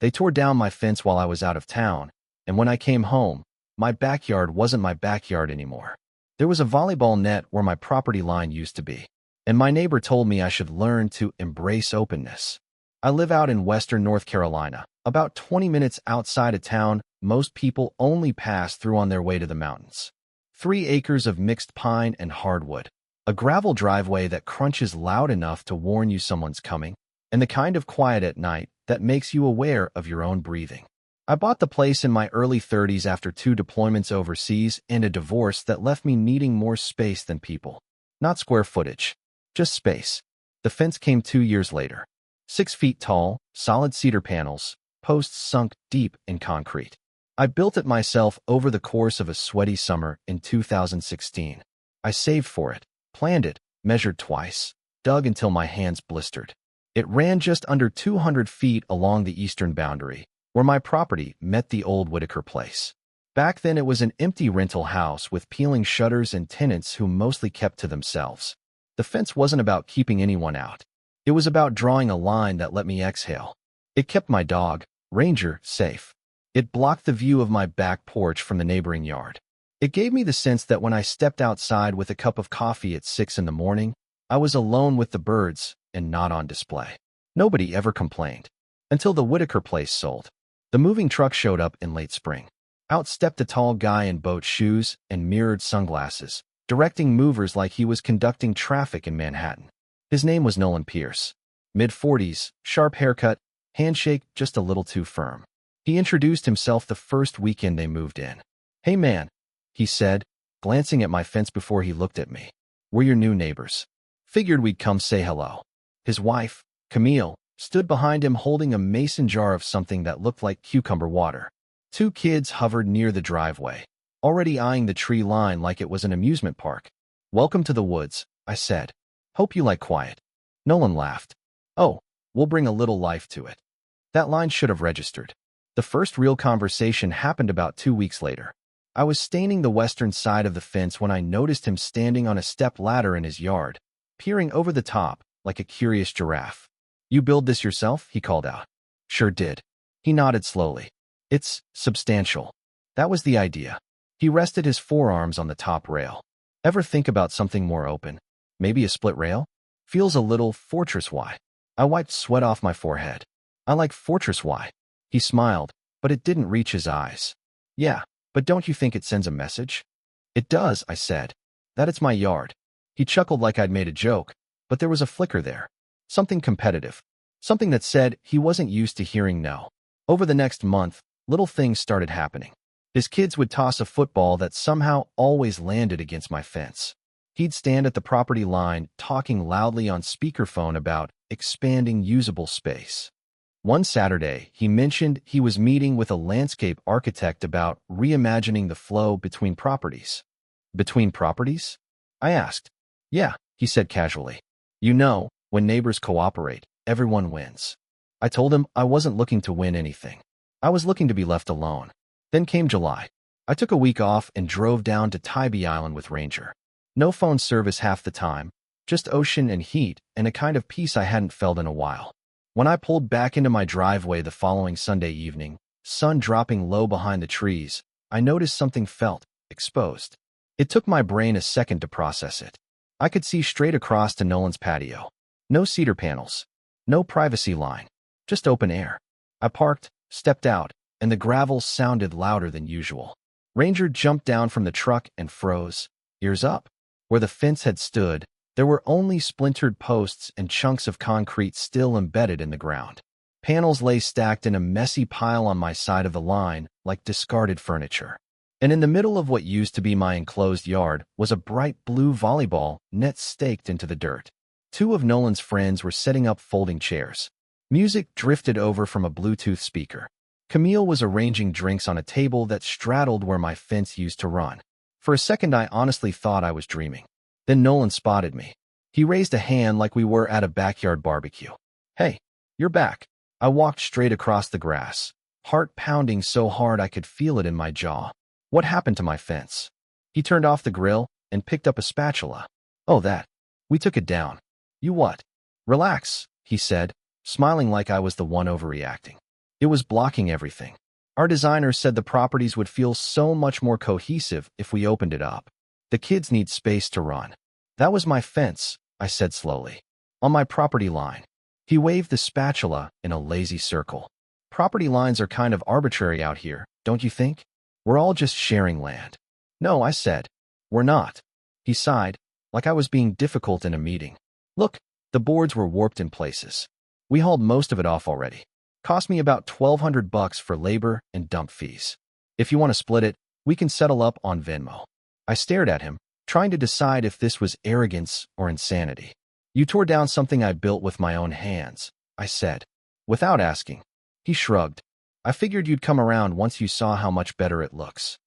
They tore down my fence while I was out of town, and when I came home, my backyard wasn't my backyard anymore. There was a volleyball net where my property line used to be, and my neighbor told me I should learn to embrace openness. I live out in western North Carolina, about 20 minutes outside of town. Most people only pass through on their way to the mountains. 3 acres of mixed pine and hardwood, a gravel driveway that crunches loud enough to warn you someone's coming, and the kind of quiet at night that makes you aware of your own breathing. I bought the place in my early 30s after 2 deployments overseas and a divorce that left me needing more space than people. Not square footage, just space. The fence came 2 years later. 6 feet tall, solid cedar panels, posts sunk deep in concrete. I built it myself over the course of a sweaty summer in 2016. I saved for it, planned it, measured twice, dug until my hands blistered. It ran just under 200 feet along the eastern boundary, where my property met the old Whitaker place. Back then it was an empty rental house with peeling shutters and tenants who mostly kept to themselves. The fence wasn't about keeping anyone out. It was about drawing a line that let me exhale. It kept my dog, Ranger, safe. It blocked the view of my back porch from the neighboring yard. It gave me the sense that when I stepped outside with a cup of coffee at 6 in the morning, I was alone with the birds and not on display. Nobody ever complained. Until the Whitaker place sold. The moving truck showed up in late spring. Out stepped a tall guy in boat shoes and mirrored sunglasses, directing movers like he was conducting traffic in Manhattan. His name was Nolan Pierce. Mid-40s, sharp haircut, handshake just a little too firm. He introduced himself the first weekend they moved in. "Hey man," he said, glancing at my fence before he looked at me. "We're your new neighbors. Figured we'd come say hello." His wife, Camille, stood behind him holding a mason jar of something that looked like cucumber water. 2 kids hovered near the driveway, already eyeing the tree line like it was an amusement park. "Welcome to the woods," I said. "Hope you like quiet." Nolan laughed. "Oh, we'll bring a little life to it." That line should have registered. The first real conversation happened about 2 weeks later. I was staining the western side of the fence when I noticed him standing on a step ladder in his yard, peering over the top like a curious giraffe. "You build this yourself?" he called out. "Sure did." He nodded slowly. "It's substantial." That was the idea. He rested his forearms on the top rail. "Ever think about something more open? Maybe a split rail? Feels a little fortress-y." I wiped sweat off my forehead. "I like fortress-y." He smiled, but it didn't reach his eyes. "Yeah, but don't you think it sends a message?" "It does," I said. "That it's my yard." He chuckled like I'd made a joke, but there was a flicker there. Something competitive. Something that said he wasn't used to hearing no. Over the next month, little things started happening. His kids would toss a football that somehow always landed against my fence. He'd stand at the property line talking loudly on speakerphone about expanding usable space. One Saturday, he mentioned he was meeting with a landscape architect about reimagining the flow between properties. "Between properties?" I asked. "Yeah," he said casually. "You know, when neighbors cooperate, everyone wins." I told him I wasn't looking to win anything. I was looking to be left alone. Then came July. I took a week off and drove down to Tybee Island with Ranger. No phone service half the time, just ocean and heat and a kind of peace I hadn't felt in a while. When I pulled back into my driveway the following Sunday evening, sun dropping low behind the trees, I noticed something felt exposed. It took my brain a second to process it. I could see straight across to Nolan's patio. No cedar panels. No privacy line. Just open air. I parked, stepped out, and the gravel sounded louder than usual. Ranger jumped down from the truck and froze, ears up. Where the fence had stood, there were only splintered posts and chunks of concrete still embedded in the ground. Panels lay stacked in a messy pile on my side of the line, like discarded furniture. And in the middle of what used to be my enclosed yard was a bright blue volleyball net staked into the dirt. 2 of Nolan's friends were setting up folding chairs. Music drifted over from a Bluetooth speaker. Camille was arranging drinks on a table that straddled where my fence used to run. For a second I honestly thought I was dreaming. Then Nolan spotted me. He raised a hand like we were at a backyard barbecue. "Hey, you're back." I walked straight across the grass, heart pounding so hard I could feel it in my jaw. "What happened to my fence?" He turned off the grill and picked up a spatula. "Oh, that. We took it down." "You what?" "Relax," he said, smiling like I was the one overreacting. It was blocking everything. Our designer said the properties would feel so much more cohesive if we opened it up. The kids need space to run. That was my fence, I said slowly. On my property line. He waved the spatula in a lazy circle. Property lines are kind of arbitrary out here, don't you think? We're all just sharing land. No, I said. We're not. He sighed, like I was being difficult in a meeting. Look, the boards were warped in places. We hauled most of it off already. Cost me about $1,200 for labor and dump fees. If you want to split it, we can settle up on Venmo. I stared at him, trying to decide if this was arrogance or insanity. You tore down something I built with my own hands, I said. Without asking. He shrugged. I figured you'd come around once you saw how much better it looks.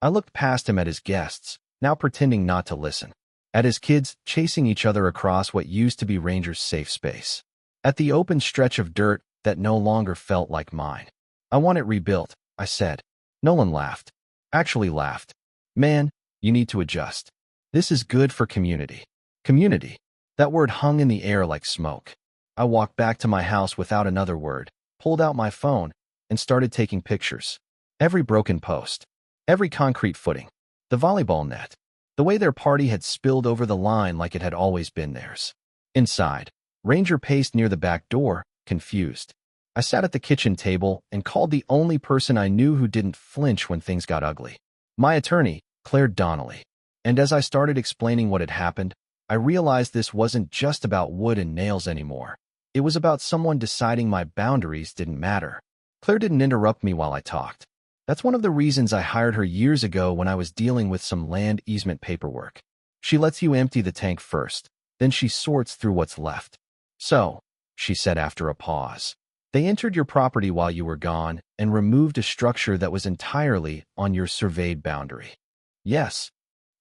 I looked past him at his guests, now pretending not to listen. At his kids chasing each other across what used to be Ranger's safe space. At the open stretch of dirt that no longer felt like mine. I want it rebuilt, I said. Nolan laughed. Actually laughed. Man, you need to adjust. This is good for community. Community. That word hung in the air like smoke. I walked back to my house without another word, pulled out my phone, and started taking pictures. Every broken post. Every concrete footing. The volleyball net. The way their party had spilled over the line like it had always been theirs. Inside, Ranger paced near the back door, confused. I sat at the kitchen table and called the only person I knew who didn't flinch when things got ugly. My attorney, Claire Donnelly. And as I started explaining what had happened, I realized this wasn't just about wood and nails anymore. It was about someone deciding my boundaries didn't matter. Claire didn't interrupt me while I talked. That's one of the reasons I hired her years ago when I was dealing with some land easement paperwork. She lets you empty the tank first, then she sorts through what's left. So, she said after a pause, they entered your property while you were gone and removed a structure that was entirely on your surveyed boundary. Yes.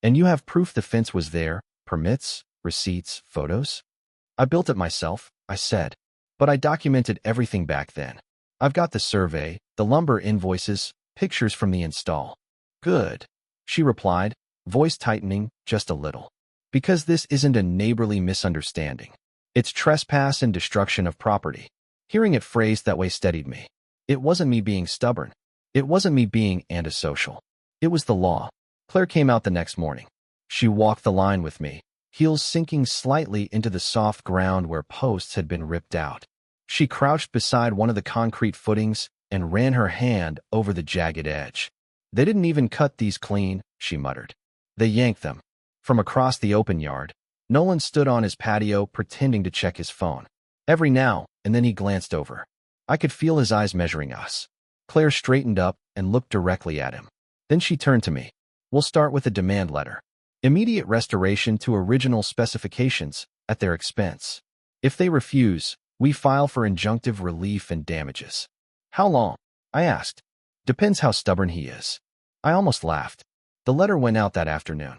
And you have proof the fence was there, permits, receipts, photos? I built it myself, I said, but I documented everything back then. I've got the survey, the lumber invoices, pictures from the install. Good, she replied, voice tightening just a little. Because this isn't a neighborly misunderstanding. It's trespass and destruction of property. Hearing it phrased that way steadied me. It wasn't me being stubborn. It wasn't me being antisocial. It was the law. Claire came out the next morning. She walked the line with me, heels sinking slightly into the soft ground where posts had been ripped out. She crouched beside one of the concrete footings and ran her hand over the jagged edge. They didn't even cut these clean, she muttered. They yanked them. From across the open yard, Nolan stood on his patio pretending to check his phone. Every now and then he glanced over. I could feel his eyes measuring us. Claire straightened up and looked directly at him. Then she turned to me. We'll start with a demand letter. Immediate restoration to original specifications at their expense. If they refuse, we file for injunctive relief and damages. How long? I asked. Depends how stubborn he is. I almost laughed. The letter went out that afternoon.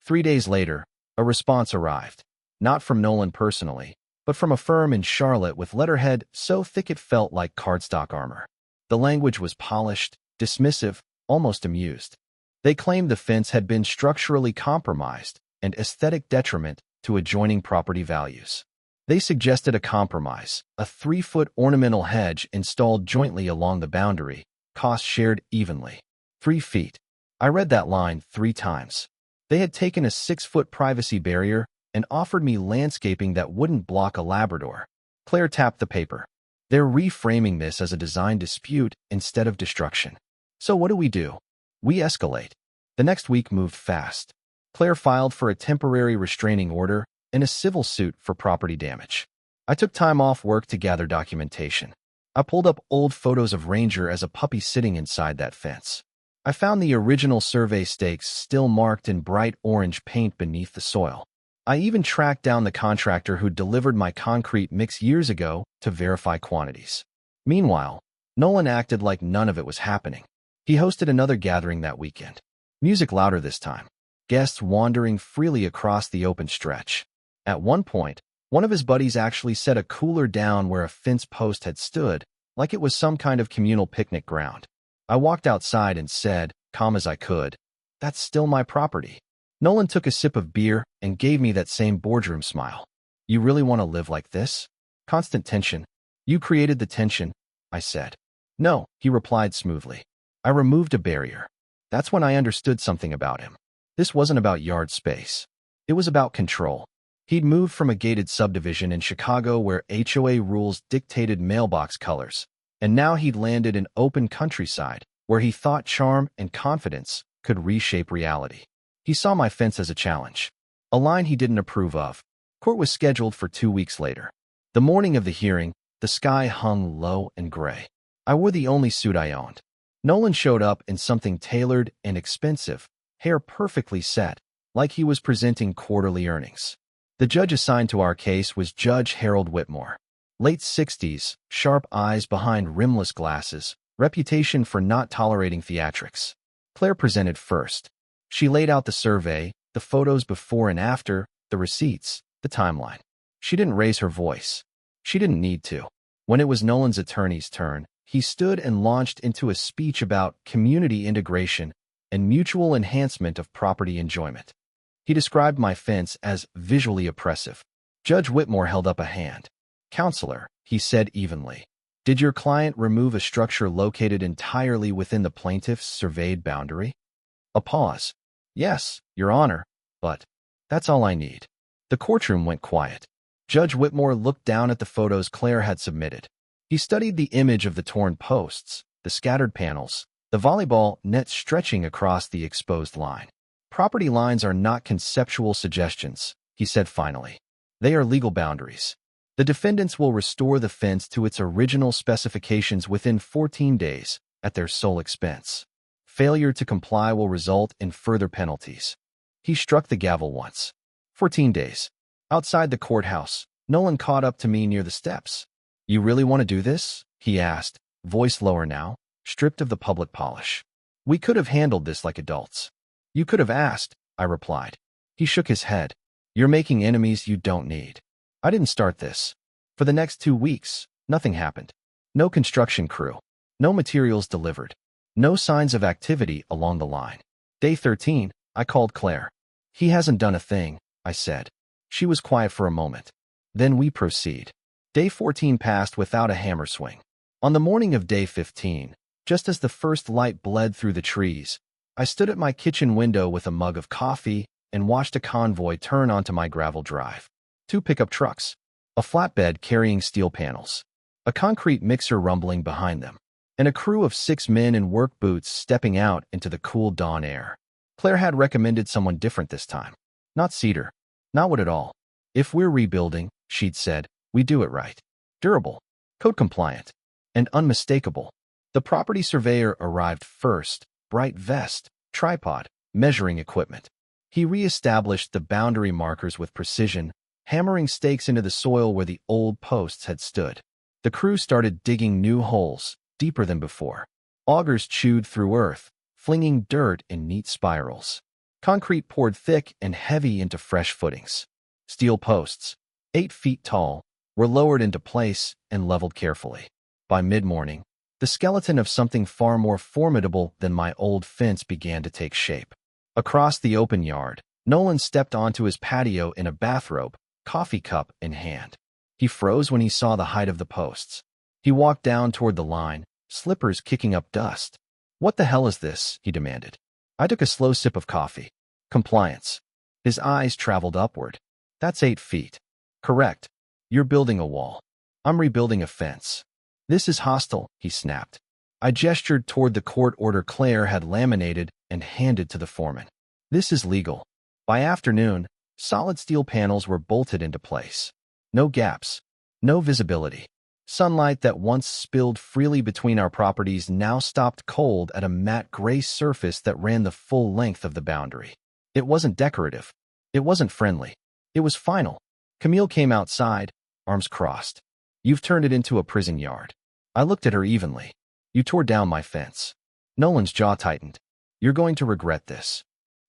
3 days later, a response arrived. Not from Nolan personally, but from a firm in Charlotte with letterhead so thick it felt like cardstock armor. The language was polished, dismissive, almost amused. They claimed the fence had been structurally compromised and aesthetic detriment to adjoining property values. They suggested a compromise, a 3-foot ornamental hedge installed jointly along the boundary, cost shared evenly. 3 feet. I read that line 3 times. They had taken a 6-foot privacy barrier and offered me landscaping that wouldn't block a Labrador. Claire tapped the paper. They're reframing this as a design dispute instead of destruction. So what do? We escalate. The next week moved fast. Claire filed for a temporary restraining order and a civil suit for property damage. I took time off work to gather documentation. I pulled up old photos of Ranger as a puppy sitting inside that fence. I found the original survey stakes still marked in bright orange paint beneath the soil. I even tracked down the contractor who delivered my concrete mix years ago to verify quantities. Meanwhile, Nolan acted like none of it was happening. He hosted another gathering that weekend. Music louder this time. Guests wandering freely across the open stretch. At one point, one of his buddies actually set a cooler down where a fence post had stood, like it was some kind of communal picnic ground. I walked outside and said, calm as I could, "That's still my property." Nolan took a sip of beer and gave me that same boardroom smile. "You really want to live like this? Constant tension. You created the tension," I said. No, he replied smoothly. I removed a barrier. That's when I understood something about him. This wasn't about yard space. It was about control. He'd moved from a gated subdivision in Chicago where HOA rules dictated mailbox colors, and now he'd landed in open countryside where he thought charm and confidence could reshape reality. He saw my fence as a challenge, a line he didn't approve of. Court was scheduled for 2 weeks later. The morning of the hearing, the sky hung low and gray. I wore the only suit I owned. Nolan showed up in something tailored and expensive, hair perfectly set, like he was presenting quarterly earnings. The judge assigned to our case was Judge Harold Whitmore. Late 60s, sharp eyes behind rimless glasses, reputation for not tolerating theatrics. Claire presented first. She laid out the survey, the photos before and after, the receipts, the timeline. She didn't raise her voice. She didn't need to. When it was Nolan's attorney's turn, he stood and launched into a speech about community integration and mutual enhancement of property enjoyment. He described my fence as visually oppressive. Judge Whitmore held up a hand. Counselor, he said evenly, did your client remove a structure located entirely within the plaintiff's surveyed boundary? A pause. Yes, Your Honor, but that's all I need. The courtroom went quiet. Judge Whitmore looked down at the photos Claire had submitted. He studied the image of the torn posts, the scattered panels, the volleyball net stretching across the exposed line. Property lines are not conceptual suggestions, he said finally. They are legal boundaries. The defendants will restore the fence to its original specifications within 14 days, at their sole expense. Failure to comply will result in further penalties. He struck the gavel once. 14 days. Outside the courthouse, Nolan caught up to me near the steps. You really want to do this? He asked, voice lower now, stripped of the public polish. We could have handled this like adults. You could have asked, I replied. He shook his head. You're making enemies you don't need. I didn't start this. For the next 2 weeks, nothing happened. No construction crew. No materials delivered. No signs of activity along the line. Day 13, I called Claire. He hasn't done a thing, I said. She was quiet for a moment. Then we proceed. Day 14 passed without a hammer swing. On the morning of day 15, just as the first light bled through the trees, I stood at my kitchen window with a mug of coffee and watched a convoy turn onto my gravel drive. 2 pickup trucks, a flatbed carrying steel panels, a concrete mixer rumbling behind them, and a crew of 6 men in work boots stepping out into the cool dawn air. Claire had recommended someone different this time. Not Cedar. Not wood at all. If we're rebuilding, she'd said, we do it right. Durable, code compliant, and unmistakable. The property surveyor arrived first, bright vest, tripod, measuring equipment. He re-established the boundary markers with precision, hammering stakes into the soil where the old posts had stood. The crew started digging new holes, deeper than before. Augers chewed through earth, flinging dirt in neat spirals. Concrete poured thick and heavy into fresh footings. Steel posts, 8 feet tall, were lowered into place and leveled carefully. By mid-morning, the skeleton of something far more formidable than my old fence began to take shape. Across the open yard, Nolan stepped onto his patio in a bathrobe, coffee cup in hand. He froze when he saw the height of the posts. He walked down toward the line, slippers kicking up dust. What the hell is this? He demanded. I took a slow sip of coffee. Compliance. His eyes traveled upward. That's 8 feet. Correct. You're building a wall. I'm rebuilding a fence. This is hostile, he snapped. I gestured toward the court order Claire had laminated and handed to the foreman. This is legal. By afternoon, solid steel panels were bolted into place. No gaps. No visibility. Sunlight that once spilled freely between our properties now stopped cold at a matte gray surface that ran the full length of the boundary. It wasn't decorative. It wasn't friendly. It was final. Camille came outside, arms crossed. You've turned it into a prison yard. I looked at her evenly. You tore down my fence. Nolan's jaw tightened. You're going to regret this.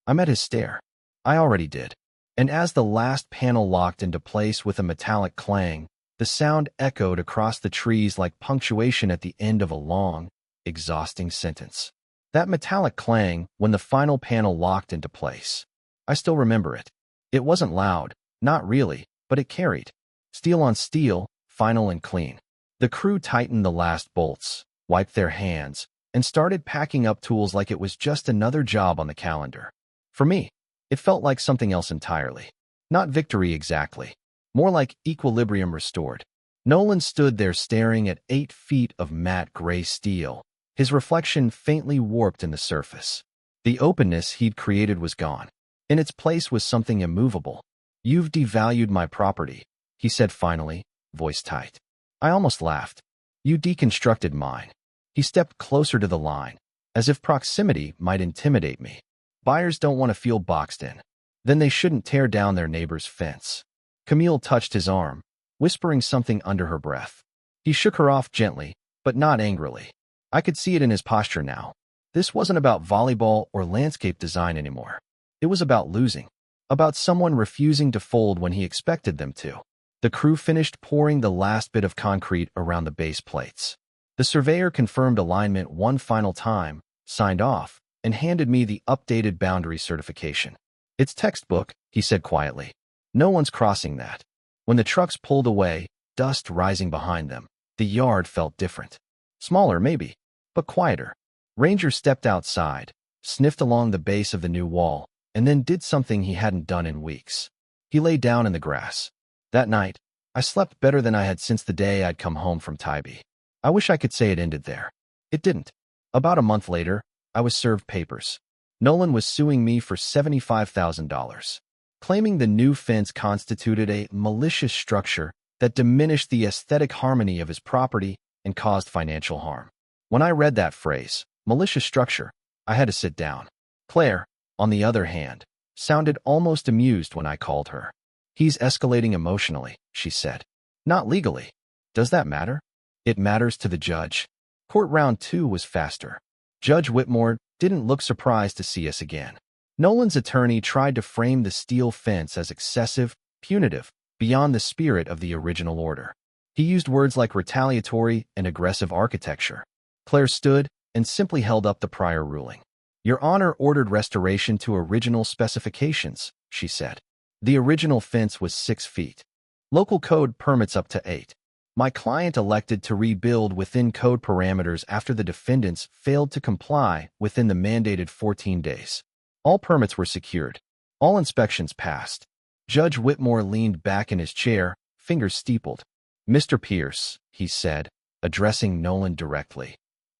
I met his stare. I already did. And as the last panel locked into place with a metallic clang, the sound echoed across the trees like punctuation at the end of a long, exhausting sentence. That metallic clang when the final panel locked into place. I still remember it. It wasn't loud, not really, but it carried. Steel on steel, final and clean. The crew tightened the last bolts. wiped their hands, and started packing up tools like it was just another job on the calendar. For me, it felt like something else entirely. Not victory exactly. More like equilibrium restored. Nolan stood there staring at 8 feet of matte gray steel, his reflection faintly warped in the surface. The openness he'd created was gone. In its place was something immovable. "You've devalued my property," he said finally, voice tight. I almost laughed. "You deconstructed mine." He stepped closer to the line, as if proximity might intimidate me. Buyers don't want to feel boxed in. Then they shouldn't tear down their neighbor's fence. Camille touched his arm, whispering something under her breath. He shook her off gently, but not angrily. I could see it in his posture now. This wasn't about volleyball or landscape design anymore. It was about losing. About someone refusing to fold when he expected them to. The crew finished pouring the last bit of concrete around the base plates. The surveyor confirmed alignment one final time, signed off, and handed me the updated boundary certification. "It's textbook," he said quietly. "No one's crossing that." When the trucks pulled away, dust rising behind them, the yard felt different. Smaller, maybe, but quieter. Ranger stepped outside, sniffed along the base of the new wall, and then did something he hadn't done in weeks. He lay down in the grass. That night, I slept better than I had since the day I'd come home from Tybee. I wish I could say it ended there. It didn't. About a month later, I was served papers. Nolan was suing me for $75,000, claiming the new fence constituted a malicious structure that diminished the aesthetic harmony of his property and caused financial harm. When I read that phrase, malicious structure, I had to sit down. Claire, on the other hand, sounded almost amused when I called her. "He's escalating emotionally," she said. "Not legally. Does that matter?" "It matters to the judge." Court round 2 was faster. Judge Whitmore didn't look surprised to see us again. Nolan's attorney tried to frame the steel fence as excessive, punitive, beyond the spirit of the original order. He used words like retaliatory and aggressive architecture. Claire stood and simply held up the prior ruling. "Your Honor ordered restoration to original specifications," she said. "The original fence was 6 feet. Local code permits up to 8. My client elected to rebuild within code parameters after the defendants failed to comply within the mandated 14 days. All permits were secured. All inspections passed." Judge Whitmore leaned back in his chair, fingers steepled. "Mr. Pierce," he said, addressing Nolan directly.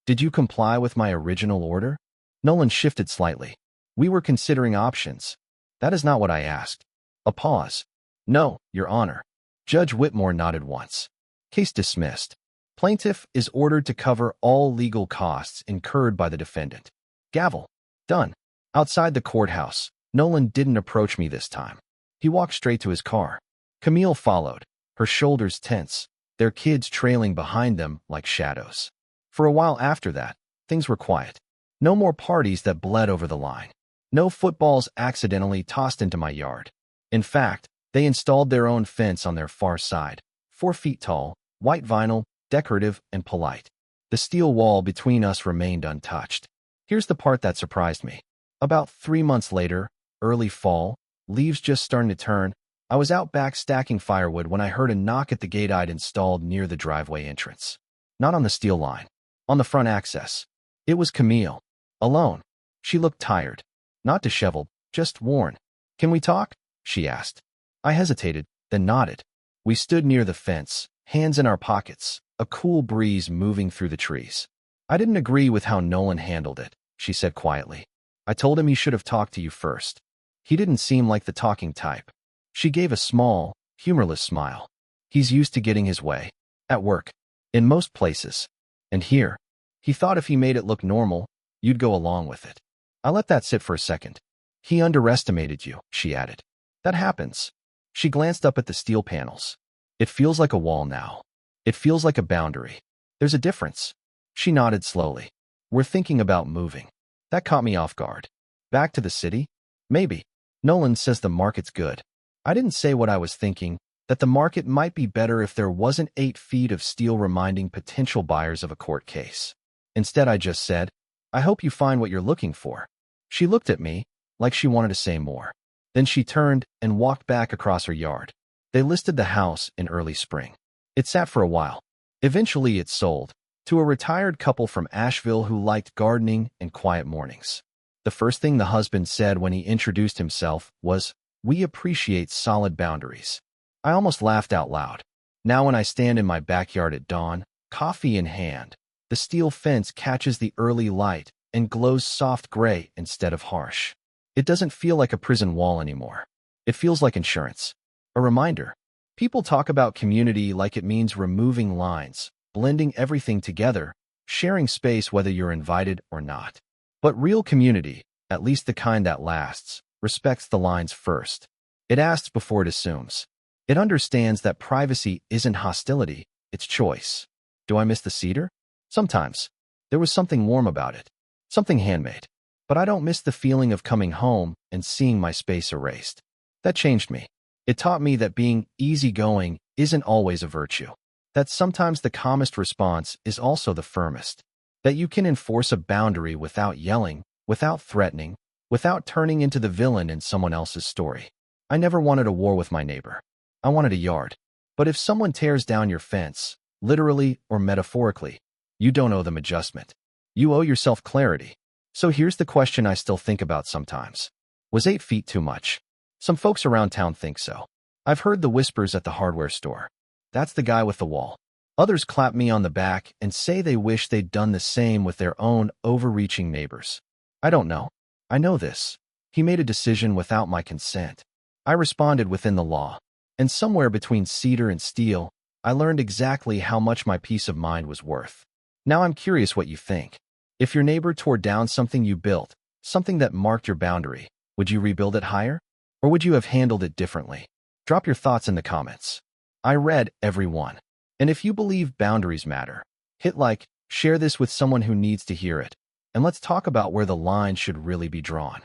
"Did you comply with my original order?" Nolan shifted slightly. "We were considering options. That is not what I asked." A pause. "No, Your Honor." Judge Whitmore nodded once. "Case dismissed. Plaintiff is ordered to cover all legal costs incurred by the defendant." Gavel. Done. Outside the courthouse, Nolan didn't approach me this time. He walked straight to his car. Camille followed, her shoulders tense, their kids trailing behind them like shadows. For a while after that, things were quiet. No more parties that bled over the line. No footballs accidentally tossed into my yard. In fact, they installed their own fence on their far side, 4 feet tall, white vinyl, decorative, and polite. The steel wall between us remained untouched. Here's the part that surprised me. About 3 months later, early fall, leaves just starting to turn, I was out back stacking firewood when I heard a knock at the gate I'd installed near the driveway entrance. Not on the steel line. On the front access. It was Camille. Alone. She looked tired. Not disheveled, just worn. "Can we talk?" she asked. I hesitated, then nodded. We stood near the fence, hands in our pockets, a cool breeze moving through the trees. "I didn't agree with how Nolan handled it," she said quietly. "I told him he should have talked to you first. He didn't seem like the talking type." She gave a small, humorless smile. "He's used to getting his way. At work. In most places. And here. He thought if he made it look normal, you'd go along with it." I let that sit for a second. "He underestimated you," she added. "That happens." She glanced up at the steel panels. "It feels like a wall now. It feels like a boundary. There's a difference." She nodded slowly. "We're thinking about moving." That caught me off guard. "Back to the city?" "Maybe. Nolan says the market's good." I didn't say what I was thinking, that the market might be better if there wasn't 8 feet of steel reminding potential buyers of a court case. Instead, I just said, "I hope you find what you're looking for." She looked at me, like she wanted to say more. Then she turned and walked back across her yard. They listed the house in early spring. It sat for a while. Eventually it sold, to a retired couple from Asheville who liked gardening and quiet mornings. The first thing the husband said when he introduced himself was, "We appreciate solid boundaries." I almost laughed out loud. Now when I stand in my backyard at dawn, coffee in hand, the steel fence catches the early light and glows soft gray instead of harsh. It doesn't feel like a prison wall anymore. It feels like insurance. A reminder. People talk about community like it means removing lines, blending everything together, sharing space whether you're invited or not. But real community, at least the kind that lasts, respects the lines first. It asks before it assumes. It understands that privacy isn't hostility, it's choice. Do I miss the cedar? Sometimes. There was something warm about it, something handmade. But I don't miss the feeling of coming home and seeing my space erased. That changed me. It taught me that being easygoing isn't always a virtue. That sometimes the calmest response is also the firmest. That you can enforce a boundary without yelling, without threatening, without turning into the villain in someone else's story. I never wanted a war with my neighbor. I wanted a yard. But if someone tears down your fence, literally or metaphorically, you don't owe them adjustment. You owe yourself clarity. So here's the question I still think about sometimes. Was 8 feet too much? Some folks around town think so. I've heard the whispers at the hardware store. That's the guy with the wall. Others clap me on the back and say they wish they'd done the same with their own overreaching neighbors. I don't know. I know this. He made a decision without my consent. I responded within the law. And somewhere between cedar and steel, I learned exactly how much my peace of mind was worth. Now I'm curious what you think. If your neighbor tore down something you built, something that marked your boundary, would you rebuild it higher? Or would you have handled it differently? Drop your thoughts in the comments. I read every one. And if you believe boundaries matter, hit like, share this with someone who needs to hear it, and let's talk about where the line should really be drawn.